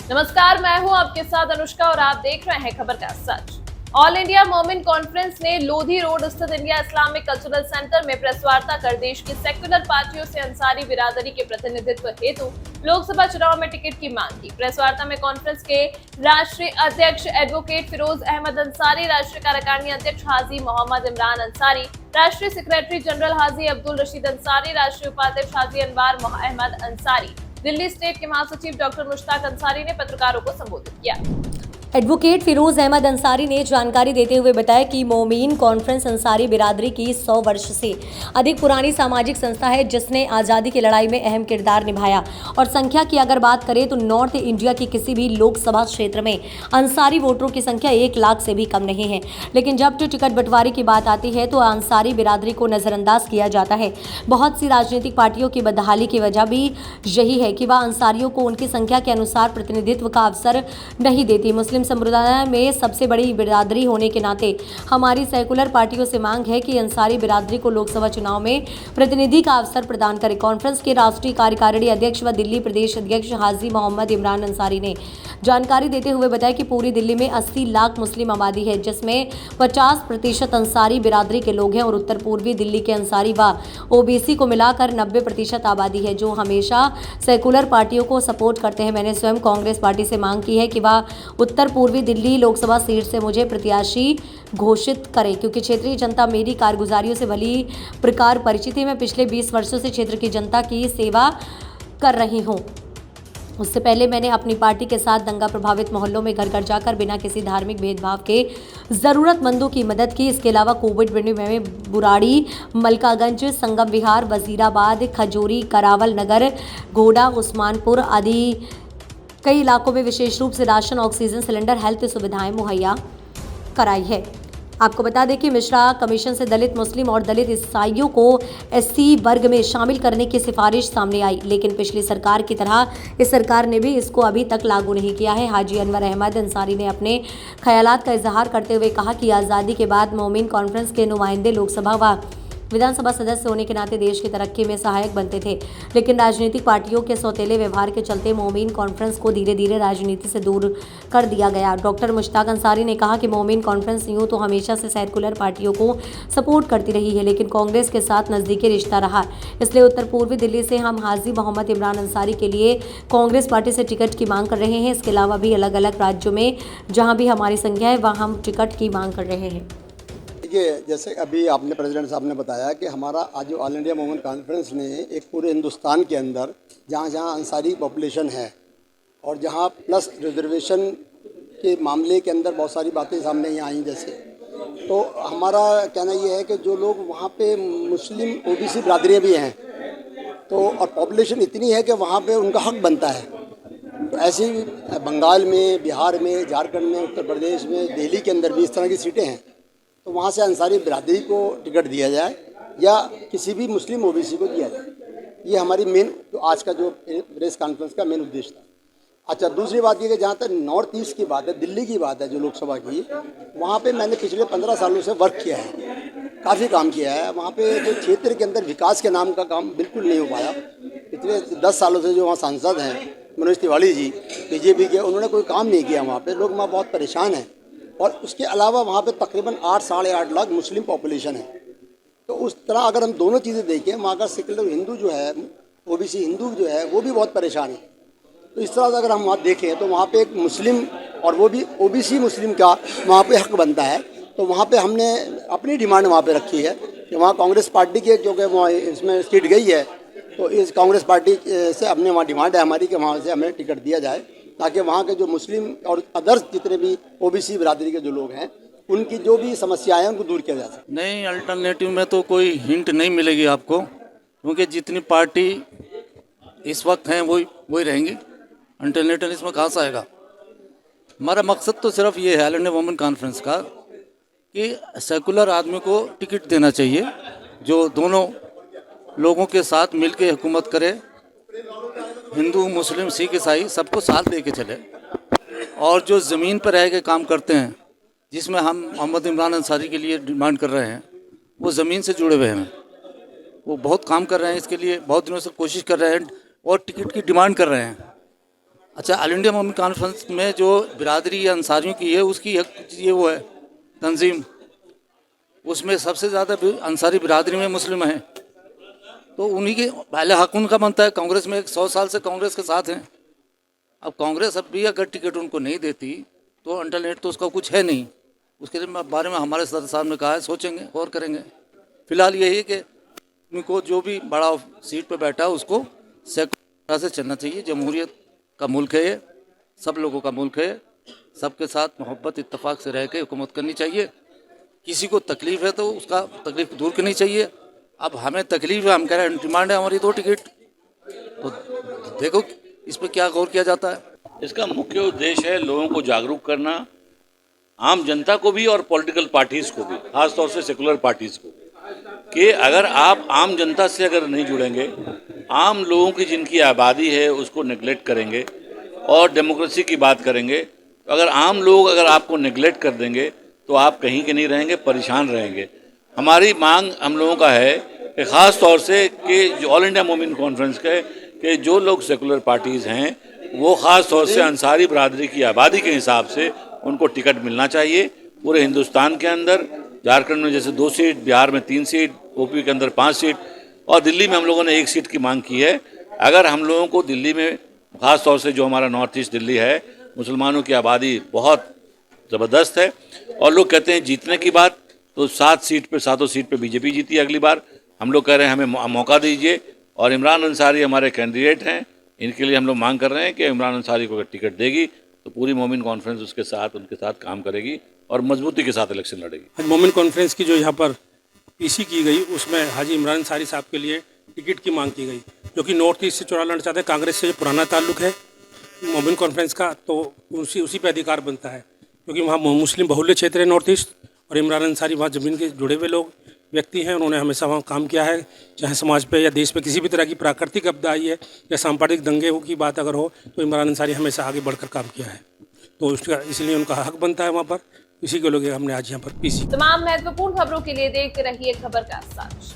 नमस्कार, मैं हूं आपके साथ अनुष्का और आप देख रहे हैं खबर का सच। ऑल इंडिया मोमिन कॉन्फ्रेंस ने लोधी रोड स्थित इंडिया इस्लामिक कल्चरल सेंटर में प्रेस वार्ता कर देश की सेक्युलर पार्टियों से अंसारी बिरादरी के प्रतिनिधित्व हेतु लोकसभा चुनाव में टिकट की मांग की। प्रेस वार्ता में कॉन्फ्रेंस के राष्ट्रीय अध्यक्ष एडवोकेट फिरोज अहमद अंसारी, राष्ट्रीय कार्यकारिणी अध्यक्ष हाजी मोहम्मद इमरान अंसारी, राष्ट्रीय सेक्रेटरी जनरल हाजी अब्दुल रशीद अंसारी, राष्ट्रीय उपाध्यक्ष हाजी अनवार अहमद अंसारी, दिल्ली स्टेट के महासचिव डॉक्टर मुश्ताक अंसारी ने पत्रकारों को संबोधित किया। एडवोकेट फिरोज अहमद अंसारी ने जानकारी देते हुए बताया कि मोमीन कॉन्फ्रेंस अंसारी बिरादरी की 100 वर्ष से अधिक पुरानी सामाजिक संस्था है जिसने आज़ादी की लड़ाई में अहम किरदार निभाया। और संख्या की अगर बात करें तो नॉर्थ इंडिया की किसी भी लोकसभा क्षेत्र में अंसारी वोटरों की संख्या 1 लाख से भी कम नहीं है। लेकिन जब टिकट बंटवारे की बात आती है तो अंसारी बिरादरी को नज़रअंदाज किया जाता है। बहुत सी राजनीतिक पार्टियों की बदहाली की वजह भी यही है कि वह अंसारियों को उनकी संख्या के अनुसार प्रतिनिधित्व का अवसर नहीं देती। मुस्लिम समुदाय में सबसे बड़ी बिरादरी होने के नाते हमारी सेकुलर पार्टियों से मांग है कि अंसारी बिरादरी को लोकसभा चुनाव में प्रतिनिधि का अवसर प्रदान करें। कॉन्फ्रेंस के राष्ट्रीय कार्यकारिणी अध्यक्ष व दिल्ली प्रदेश अध्यक्ष हाजी मोहम्मद इमरान अंसारी ने जानकारी देते हुए बताया कि पूरी दिल्ली में 80 लाख मुस्लिम आबादी है जिसमें 50% अंसारी बिरादरी के लोग हैं और उत्तर पूर्वी दिल्ली के अंसारी व ओबीसी को मिलाकर 90% आबादी है जो हमेशा सेकुलर पार्टियों को सपोर्ट करते हैं। मैंने स्वयं कांग्रेस पार्टी से मांग की है कि वह उत्तर पूर्वी दिल्ली लोकसभा सीट से मुझे प्रत्याशी घोषित करें क्योंकि क्षेत्रीय जनता मेरी कारगुजारियों से भली प्रकार परिचित है। मैं पिछले 20 वर्षों से क्षेत्र की जनता की सेवा कर रही हूँ। उससे पहले मैंने अपनी पार्टी के साथ दंगा प्रभावित मोहल्लों में घर घर जाकर बिना किसी धार्मिक भेदभाव के ज़रूरतमंदों की मदद की। इसके अलावा कोविड में बुराड़ी, मलकागंज, संगम विहार, वजीराबाद, खजूरी, करावल नगर, गोडा, उस्मानपुर आदि कई इलाकों में विशेष रूप से राशन, ऑक्सीजन सिलेंडर, हेल्थ सुविधाएं मुहैया कराई है। आपको बता दें कि मिश्रा कमीशन से दलित, मुस्लिम और दलित ईसाइयों को एससी वर्ग में शामिल करने की सिफारिश सामने आई, लेकिन पिछली सरकार की तरह इस सरकार ने भी इसको अभी तक लागू नहीं किया है। हाजी अनवर अहमद अंसारी ने अपने ख्यालात का इजहार करते हुए कहा कि आज़ादी के बाद मोमिन कॉन्फ्रेंस के नुमाइंदे लोकसभा व विधानसभा सदस्य होने के नाते देश की तरक्की में सहायक बनते थे, लेकिन राजनीतिक पार्टियों के सौतेले व्यवहार के चलते मोमिन कॉन्फ्रेंस को धीरे धीरे राजनीति से दूर कर दिया गया। डॉक्टर मुश्ताक अंसारी ने कहा कि मोमिन कॉन्फ्रेंस यूँ तो हमेशा से सेकुलर पार्टियों को सपोर्ट करती रही है लेकिन कांग्रेस के साथ नज़दीकी रिश्ता रहा, इसलिए उत्तर पूर्वी दिल्ली से हम हाजी मोहम्मद इमरान अंसारी के लिए कांग्रेस पार्टी से टिकट की मांग कर रहे हैं। इसके अलावा भी अलग अलग राज्यों में जहाँ भी हमारी संख्या है वहाँ हम टिकट की मांग कर रहे हैं। देखिए, जैसे अभी आपने प्रेसिडेंट साहब ने बताया कि हमारा आज जो ऑल इंडिया मोमिन कॉन्फ्रेंस ने एक पूरे हिंदुस्तान के अंदर जहाँ जहाँ अंसारी पॉपुलेशन है और जहाँ प्लस रिजर्वेशन के मामले के अंदर बहुत सारी बातें सामने यहाँ आई, जैसे तो हमारा कहना ये है कि जो लोग वहाँ पे मुस्लिम ओबीसी बिरादरियाँ भी हैं तो और पॉपुलेशन इतनी है कि वहाँ पे उनका हक बनता है। तो ऐसे ही बंगाल में, बिहार में, झारखंड में, उत्तर प्रदेश में, दिल्ली के अंदर भी इस तरह की सीटें हैं तो वहाँ से अंसारी बिरादरी को टिकट दिया जाए या किसी भी मुस्लिम ओबीसी को दिया जाए। ये हमारी मेन आज का जो प्रेस कॉन्फ्रेंस का मेन उद्देश्य था। अच्छा, दूसरी बात ये कि जहाँ तक नॉर्थ ईस्ट की बात है, दिल्ली की बात है जो लोकसभा की, वहाँ पे मैंने पिछले 15 सालों से वर्क किया है, काफ़ी काम किया है। वहाँ पे जो क्षेत्र के अंदर विकास के नाम का काम बिल्कुल नहीं हो पाया। पिछले 10 सालों से जो वहाँ सांसद हैं मनोज तिवारी जी बीजेपी के, उन्होंने कोई काम नहीं किया। वहाँ पे लोग वहाँ बहुत परेशान हैं और उसके अलावा वहाँ पे तकरीबन 8 साढ़े 8 लाख मुस्लिम पॉपुलेशन है। तो उस तरह अगर हम दोनों चीज़ें देखें, वहाँ का सेकुलर हिंदू जो है, ओबीसी हिंदू जो है, वो भी बहुत परेशान है। तो इस तरह से अगर हम वहाँ देखें तो वहाँ पे एक मुस्लिम और वो भी ओबीसी मुस्लिम का वहाँ पे हक बनता है। तो वहाँ पे हमने अपनी डिमांड वहाँ पे रखी है कि वहाँ कांग्रेस पार्टी के क्योंकि वहाँ इसमें सीट गई है तो इस कांग्रेस पार्टी से हमने वहाँ डिमांड है हमारी कि वहाँ से हमें टिकट दिया जाए ताकि वहाँ के जो मुस्लिम और अदर्स जितने भी ओबीसी बिरादरी के जो लोग हैं उनकी जो भी समस्याएं हैं उनको दूर किया जा सके। नहीं, अल्टरनेटिव में तो कोई हिंट नहीं मिलेगी आपको क्योंकि जितनी पार्टी इस वक्त हैं वही रहेंगी। अल्टरनेटिव इसमें कहाँ से आएगा? हमारा मकसद तो सिर्फ ये है ऑल इंडिया वुमेन कॉन्फ्रेंस का कि सेकुलर आदमी को टिकट देना चाहिए जो दोनों लोगों के साथ मिलकर हुकूमत करे, हिंदू, मुस्लिम, सिख, ईसाई सबको साथ लेके चले और जो ज़मीन पर रह के काम करते हैं जिसमें हम मोहम्मद इमरान अंसारी के लिए डिमांड कर रहे हैं, वो ज़मीन से जुड़े हुए हैं, वो बहुत काम कर रहे हैं, इसके लिए बहुत दिनों से कोशिश कर रहे हैं और टिकट की डिमांड कर रहे हैं। अच्छा, ऑल इंडिया मोमिन कॉन्फ्रेंस में जो बिरादरी या अंसारियों की है उसकी ये वो है तंजीम, उसमें सबसे ज़्यादा अंसारी बिरादरी में मुस्लिम हैं, तो उन्हीं के पहले हक उनका बनता है। कांग्रेस में 100 साल से कांग्रेस के साथ हैं। अब कांग्रेस अब भी अगर टिकट उनको नहीं देती तो अल्टरनेट तो उसका कुछ है नहीं। उसके बारे में हमारे सदर साहब ने कहा है सोचेंगे और करेंगे। फिलहाल यही है कि उनको जो भी बड़ा सीट पे बैठा है उसको सेकुलर से चलना चाहिए। जमहूरियत का मुल्क है ये, सब लोगों का मुल्क है, सबके साथ मोहब्बत इत्तेफाक से रह के हुकूमत करनी चाहिए। किसी को तकलीफ है तो उसका तकलीफ दूर करनी चाहिए। अब हमें तकलीफ है, हम कह रहे हैं डिमांड है हमारी 2 टिकट, तो देखो इस पर क्या गौर किया जाता है। इसका मुख्य उद्देश्य है लोगों को जागरूक करना, आम जनता को भी और पॉलिटिकल पार्टीज़ को भी, खासतौर से सेकुलर पार्टीज़ को, कि अगर आप आम जनता से अगर नहीं जुड़ेंगे, आम लोगों की जिनकी आबादी है उसको नेगलेक्ट करेंगे और डेमोक्रेसी की बात करेंगे, तो अगर आम लोग अगर आपको नेगलेक्ट कर देंगे तो आप कहीं के नहीं रहेंगे, परेशान रहेंगे। हमारी मांग हम लोगों का है कि ख़ास तौर से कि जो ऑल इंडिया मोमिन कॉन्फ्रेंस के कि जो लोग सेकुलर पार्टीज़ हैं वो ख़ास तौर से अंसारी बरादरी की आबादी के हिसाब से उनको टिकट मिलना चाहिए। पूरे हिंदुस्तान के अंदर झारखंड में जैसे 2 सीट, बिहार में 3 सीट, यूपी के अंदर 5 सीट और दिल्ली में हम लोगों ने 1 सीट की मांग की है। अगर हम लोगों को दिल्ली में ख़ास तौर से जो हमारा नॉर्थ ईस्ट दिल्ली है, मुसलमानों की आबादी बहुत ज़बरदस्त है और लोग कहते हैं जीतने की बात, तो 7 सीट पे 7 सीट पे बीजेपी जीती अगली बार। हम लोग कह रहे हैं हमें मौका दीजिए और इमरान अंसारी हमारे कैंडिडेट हैं, इनके लिए हम लोग मांग कर रहे हैं कि इमरान अंसारी को अगर टिकट देगी तो पूरी मोमिन कॉन्फ्रेंस उसके साथ उनके साथ काम करेगी और मजबूती के साथ इलेक्शन लड़ेगी। मोमिन कॉन्फ्रेंस की जो यहाँ पर पीसी की गई उसमें हाजी इमरान अंसारी साहब के लिए टिकट की मांग की गई, जो कि नॉर्थ ईस्ट से चुनाव लड़ना चाहते हैं। कांग्रेस से जो पुराना ताल्लुक है मोमिन कॉन्फ्रेंस का, तो उसी पे अधिकार बनता है, क्योंकि वहाँ मुस्लिम बहुल्य क्षेत्र है नॉर्थ ईस्ट और इमरान अंसारी वहाँ ज़मीन के जुड़े हुए लोग व्यक्ति हैं। उन्होंने हमेशा वहाँ काम किया है, चाहे समाज पे या देश पे किसी भी तरह की प्राकृतिक आपदा आई है या सांप्रदायिक दंगे की बात अगर हो तो इमरान अंसारी हमेशा आगे बढ़कर काम किया है, तो उसका इसलिए उनका हक बनता है वहाँ पर। इसी के लोग हमने आज यहाँ पर पीसी। तमाम महत्वपूर्ण खबरों के लिए देखते रहिए खबर का सच।